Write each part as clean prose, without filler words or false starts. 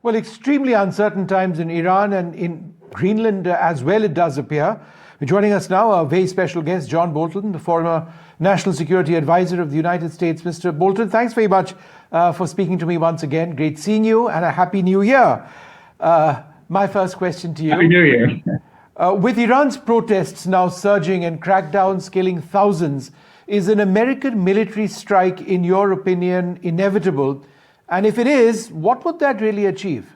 Well, extremely uncertain times in Iran and in Greenland as well, it does appear. Joining us now, a very special guest, John Bolton, the former National Security Advisor of the United States. Mr. Bolton, thanks very much for speaking to me once again. Great seeing you, and a Happy New Year. My first question to you. Happy New Year. With Iran's protests now surging and crackdowns killing thousands, is an American military strike, in your opinion, inevitable? And if it is, what would that really achieve?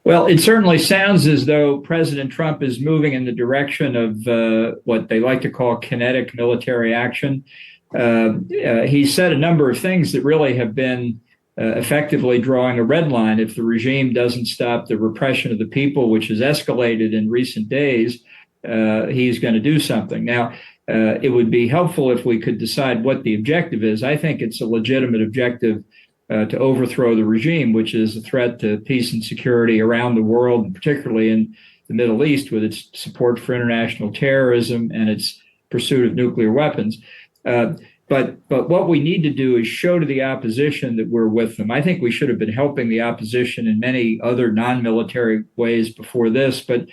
Well, it certainly sounds as though President Trump is moving in the direction of what they like to call kinetic military action. He said a number of things that really have been effectively drawing a red line. If the regime doesn't stop the repression of the people, which has escalated in recent days, he's going to do something. Now, it would be helpful if we could decide what the objective is. I think it's a legitimate objective to overthrow the regime, which is a threat to peace and security around the world, particularly in the Middle East, with its support for international terrorism and its pursuit of nuclear weapons. But what we need to do is show to the opposition that we're with them. I think we should have been helping the opposition in many other non-military ways before this. But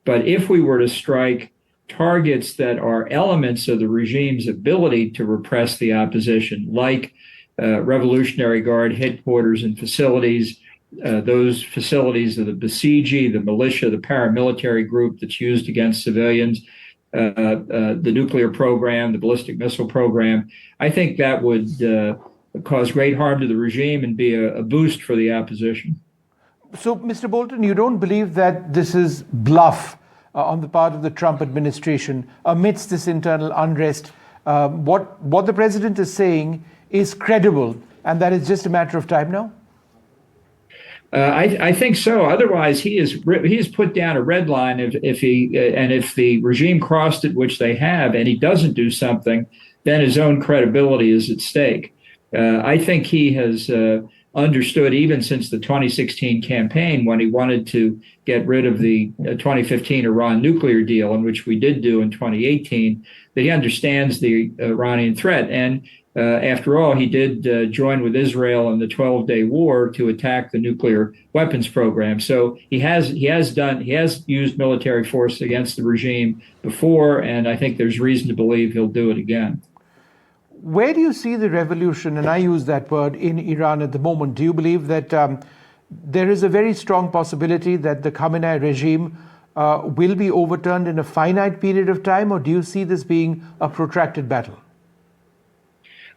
if we were to strike targets that are elements of the regime's ability to repress the opposition, like Revolutionary Guard headquarters and facilities. Those facilities are the Basij, the militia, the paramilitary group that's used against civilians, the nuclear program, the ballistic missile program. I think that would cause great harm to the regime and be a boost for the opposition. So, Mr. Bolton, you don't believe that this is bluff on the part of the Trump administration amidst this internal unrest? What the president is saying is credible, and that is just a matter of time now? I think so. Otherwise, he has put down a red line. If the regime crossed it, which they have, and he doesn't do something, then his own credibility is at stake. I think he has understood, even since the 2016 campaign, when he wanted to get rid of the 2015 Iran nuclear deal, in which we did do in 2018, that he understands the Iranian threat. And after all, he did join with Israel in the 12-day war to attack the nuclear weapons program. So he has used military force against the regime before, and I think there's reason to believe he'll do it again. Where do you see the revolution, and I use that word, in Iran at the moment? Do you believe that there is a very strong possibility that the Khamenei regime will be overturned in a finite period of time, or do you see this being a protracted battle?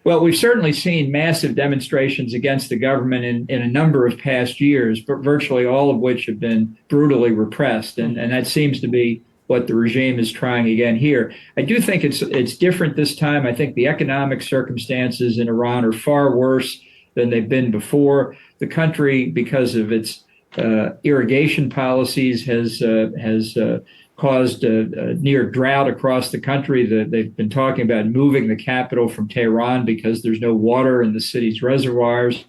Well, we've certainly seen massive demonstrations against the government in a number of past years, but virtually all of which have been brutally repressed. And that seems to be what the regime is trying again here. I do think it's different this time. I think the economic circumstances in Iran are far worse than they've been before. The country, because of its irrigation policies, has caused a near drought across the country. They've been talking about moving the capital from Tehran because there's no water in the city's reservoirs.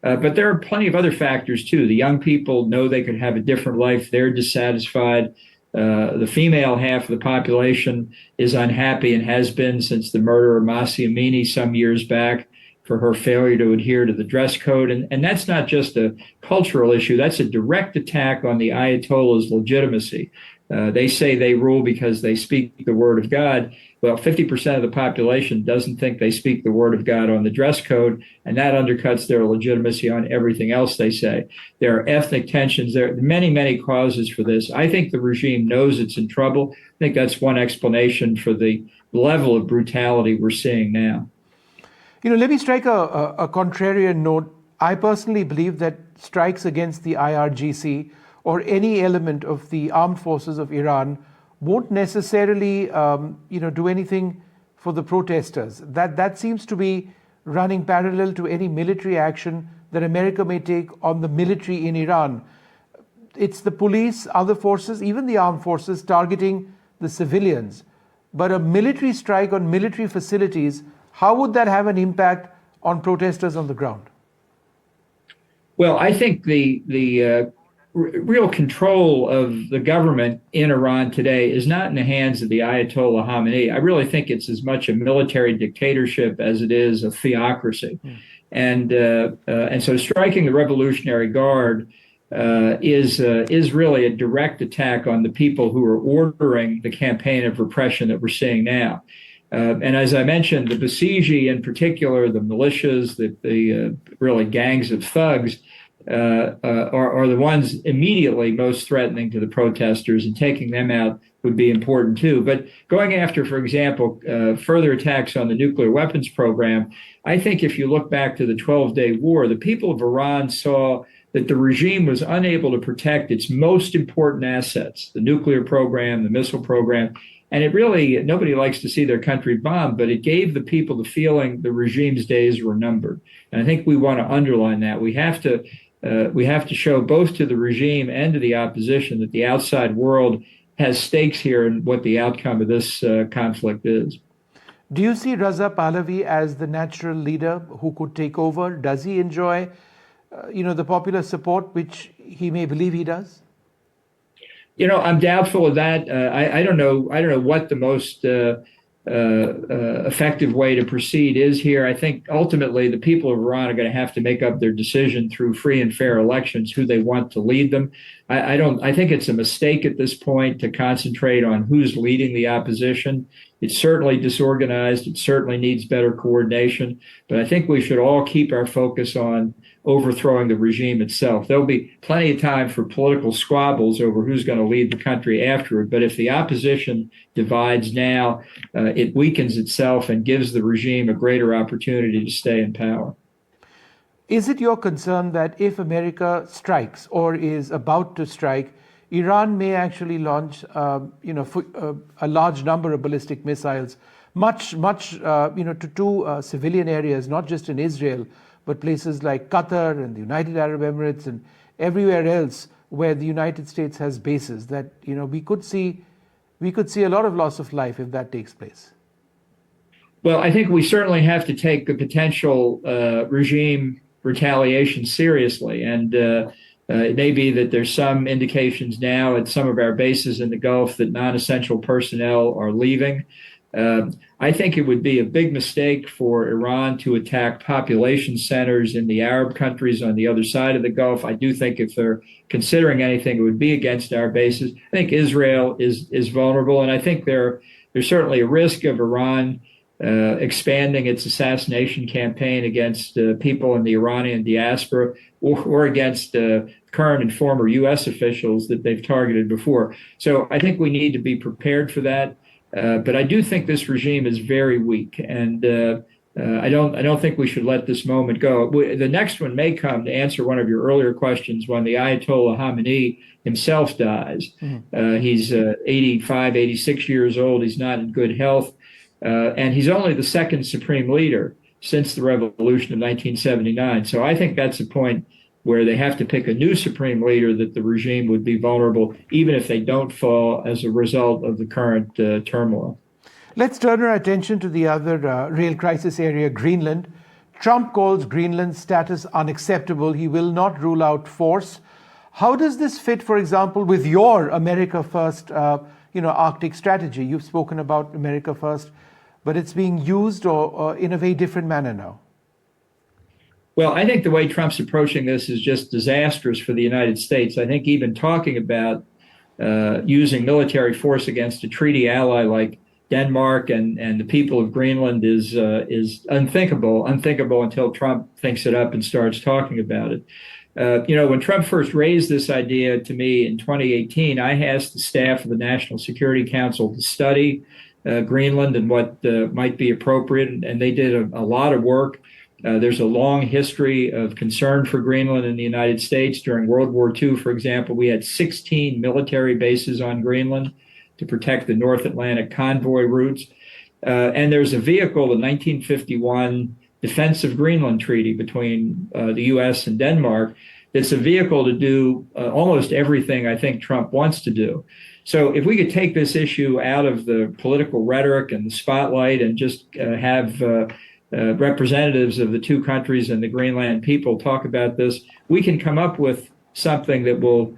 But there are plenty of other factors, too. The young people know they could have a different life. They're dissatisfied. The female half of the population is unhappy and has been since the murder of Mahsa Amini some years back for her failure to adhere to the dress code. And that's not just a cultural issue. That's a direct attack on the Ayatollah's legitimacy. They say they rule because they speak the word of God. Well, 50% of the population doesn't think they speak the word of God on the dress code, and that undercuts their legitimacy on everything else they say. There are ethnic tensions. There are many, many causes for this. I think the regime knows it's in trouble. I think that's one explanation for the level of brutality we're seeing now. You know, let me strike a contrarian note. I personally believe that strikes against the IRGC or any element of the armed forces of Iran won't necessarily, do anything for the protesters. That seems to be running parallel to any military action that America may take on the military in Iran. It's the police, other forces, even the armed forces targeting the civilians. But a military strike on military facilities, how would that have an impact on protesters on the ground? Well, I think the real control of the government in Iran today is not in the hands of the Ayatollah Khamenei. I really think it's as much a military dictatorship as it is a theocracy. And so striking the Revolutionary Guard is really a direct attack on the people who are ordering the campaign of repression that we're seeing now. And as I mentioned, the Basij in particular, the militias, the really gangs of thugs, are the ones immediately most threatening to the protesters, and taking them out would be important too. But going after, for example, further attacks on the nuclear weapons program, I think if you look back to the 12-day war, the people of Iran saw that the regime was unable to protect its most important assets, the nuclear program, the missile program. And it really, nobody likes to see their country bombed, but it gave the people the feeling the regime's days were numbered. And I think we want to underline that. We have to show both to the regime and to the opposition that the outside world has stakes here in what the outcome of this conflict is. Do you see Raza Pahlavi as the natural leader who could take over? Does he enjoy, the popular support, which he may believe he does? I'm doubtful of that. I don't know what the most effective way to proceed is here. I think ultimately the people of Iran are going to have to make up their decision through free and fair elections who they want to lead them. I think it's a mistake at this point to concentrate on who's leading the opposition. It's certainly disorganized. It certainly needs better coordination. But I think we should all keep our focus on overthrowing the regime itself. There'll be plenty of time for political squabbles over who's going to lead the country afterward. But if the opposition divides now, it weakens itself and gives the regime a greater opportunity to stay in power. Is it your concern that if America strikes or is about to strike, Iran may actually launch, a large number of ballistic missiles, much, to two civilian areas, not just in Israel, but places like Qatar and the United Arab Emirates and everywhere else where the United States has bases? That we could see a lot of loss of life if that takes place. Well, I think we certainly have to take the potential regime retaliation seriously, and it may be that there's some indications now at some of our bases in the Gulf that non-essential personnel are leaving. I think it would be a big mistake for Iran to attack population centers in the Arab countries on the other side of the Gulf. I do think if they're considering anything, it would be against our bases. I think Israel is vulnerable, and I think there's certainly a risk of Iran expanding its assassination campaign against people in the Iranian diaspora or against current and former U.S. officials that they've targeted before. So I think we need to be prepared for that. But I do think this regime is very weak, and I don't think we should let this moment go. The next one may come, to answer one of your earlier questions, when the Ayatollah Khamenei himself dies. He's 85, 86 years old. He's not in good health. And he's only the second supreme leader since the revolution of 1979. So I think that's a point where they have to pick a new supreme leader that the regime would be vulnerable, even if they don't fall as a result of the current turmoil. Let's turn our attention to the other real crisis area, Greenland. Trump calls Greenland's status unacceptable. He will not rule out force. How does this fit, for example, with your America First, Arctic strategy? You've spoken about America First, but it's being used or in a very different manner now. Well, I think the way Trump's approaching this is just disastrous for the United States. I think even talking about using military force against a treaty ally like Denmark and the people of Greenland is unthinkable until Trump thinks it up and starts talking about it. When Trump first raised this idea to me in 2018, I asked the staff of the National Security Council to study Greenland and what might be appropriate, and they did a lot of work. There's a long history of concern for Greenland in the United States. During World War II, for example, we had 16 military bases on Greenland to protect the North Atlantic convoy routes. And there's a vehicle, the 1951 Defense of Greenland Treaty between the U.S. and Denmark, that's a vehicle to do almost everything I think Trump wants to do. So if we could take this issue out of the political rhetoric and the spotlight and just have representatives of the two countries and the Greenland people talk about this, we can come up with something that will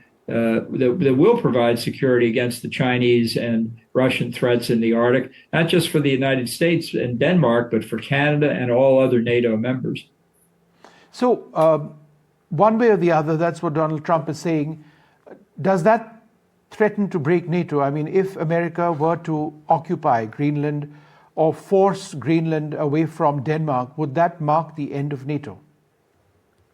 provide security against the Chinese and Russian threats in the Arctic, not just for the United States and Denmark, but for Canada and all other NATO members. So, one way or the other, that's what Donald Trump is saying. Does that threaten to break NATO? I mean, if America were to occupy Greenland or force Greenland away from Denmark, would that mark the end of NATO?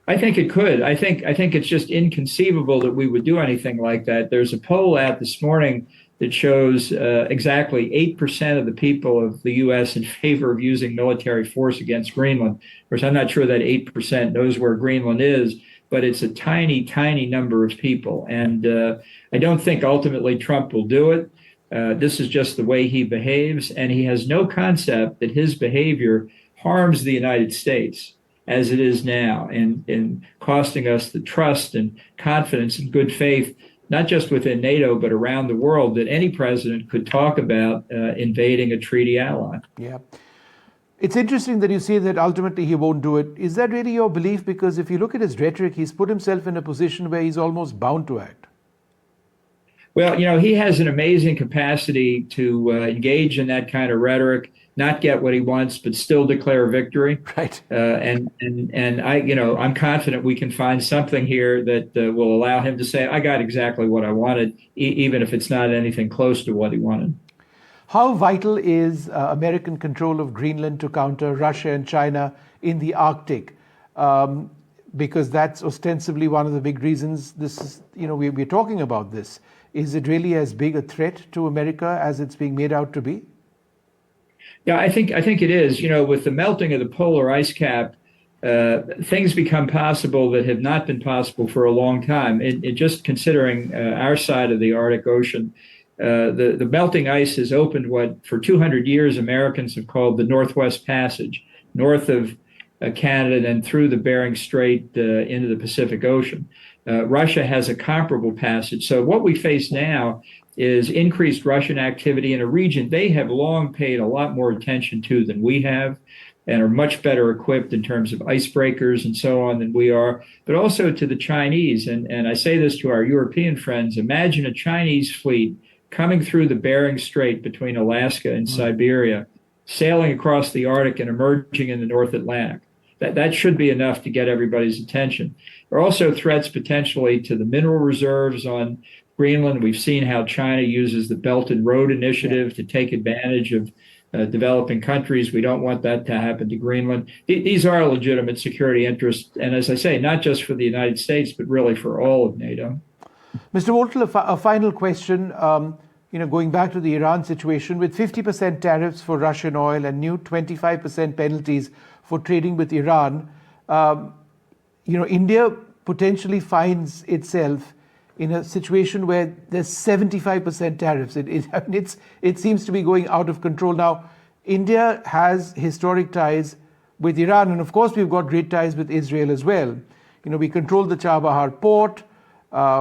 I think it could. I think it's just inconceivable that we would do anything like that. There's a poll out this morning that shows exactly 8% of the people of the U.S. in favor of using military force against Greenland. Of course, I'm not sure that 8% knows where Greenland is, but it's a tiny, tiny number of people. And I don't think ultimately Trump will do it. This is just the way he behaves, and he has no concept that his behavior harms the United States as it is now, in costing us the trust and confidence and good faith, not just within NATO, but around the world, that any president could talk about invading a treaty ally. Yeah. It's interesting that you say that ultimately he won't do it. Is that really your belief? Because if you look at his rhetoric, he's put himself in a position where he's almost bound to act. Well, he has an amazing capacity to engage in that kind of rhetoric, not get what he wants, but still declare victory. Right. And I'm confident we can find something here that will allow him to say, I got exactly what I wanted, even if it's not anything close to what he wanted. How vital is American control of Greenland to counter Russia and China in the Arctic? Because that's ostensibly one of the big reasons this is, we're talking about this. Is it really as big a threat to America as it's being made out to be? Yeah, I think it is. With the melting of the polar ice cap, things become possible that have not been possible for a long time. Just considering our side of the Arctic Ocean, the melting ice has opened what for 200 years Americans have called the Northwest Passage, north of Canada and through the Bering Strait into the Pacific Ocean. Russia has a comparable passage. So what we face now is increased Russian activity in a region they have long paid a lot more attention to than we have, and are much better equipped in terms of icebreakers and so on than we are, but also to the Chinese. And I say this to our European friends, imagine a Chinese fleet coming through the Bering Strait between Alaska and Siberia, sailing across the Arctic and emerging in the North Atlantic. That should be enough to get everybody's attention. There are also threats potentially to the mineral reserves on Greenland. We've seen how China uses the Belt and Road Initiative to take advantage of developing countries. We don't want that to happen to Greenland. These are legitimate security interests. And as I say, not just for the United States, but really for all of NATO. Mr. Bolton, a final question. Going back to the Iran situation, with 50% tariffs for Russian oil and new 25% penalties for trading with Iran, India potentially finds itself in a situation where there's 75% tariffs. It seems to be going out of control. Now, India has historic ties with Iran, and of course we've got great ties with Israel as well. We control the Chabahar port.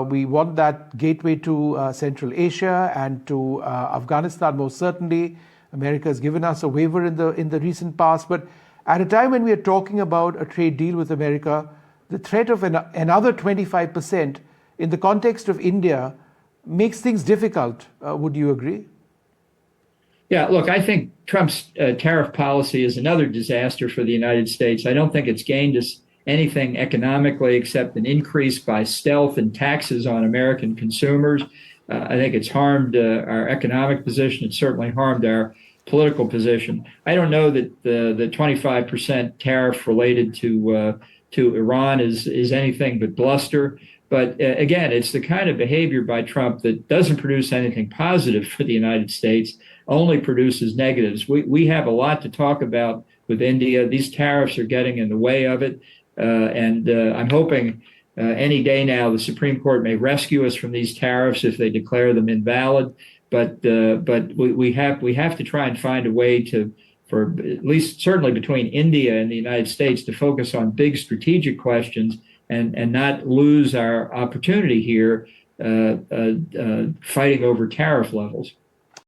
We want that gateway to Central Asia and to Afghanistan, most certainly. America has given us a waiver in the recent past. But at a time when we are talking about a trade deal with America, the threat of another 25% in the context of India makes things difficult. Would you agree? Yeah, look, I think Trump's tariff policy is another disaster for the United States. I don't think it's gained us anything economically except an increase by stealth in taxes on American consumers. I think it's harmed our economic position. It's certainly harmed our political position. I don't know that the 25% tariff related to Iran is anything but bluster. But again, it's the kind of behavior by Trump that doesn't produce anything positive for the United States, only produces negatives. We have a lot to talk about with India. These tariffs are getting in the way of it. And I'm hoping any day now the Supreme Court may rescue us from these tariffs if they declare them invalid. But we have to try and find a way for at least certainly between India and the United States to focus on big strategic questions and not lose our opportunity here fighting over tariff levels.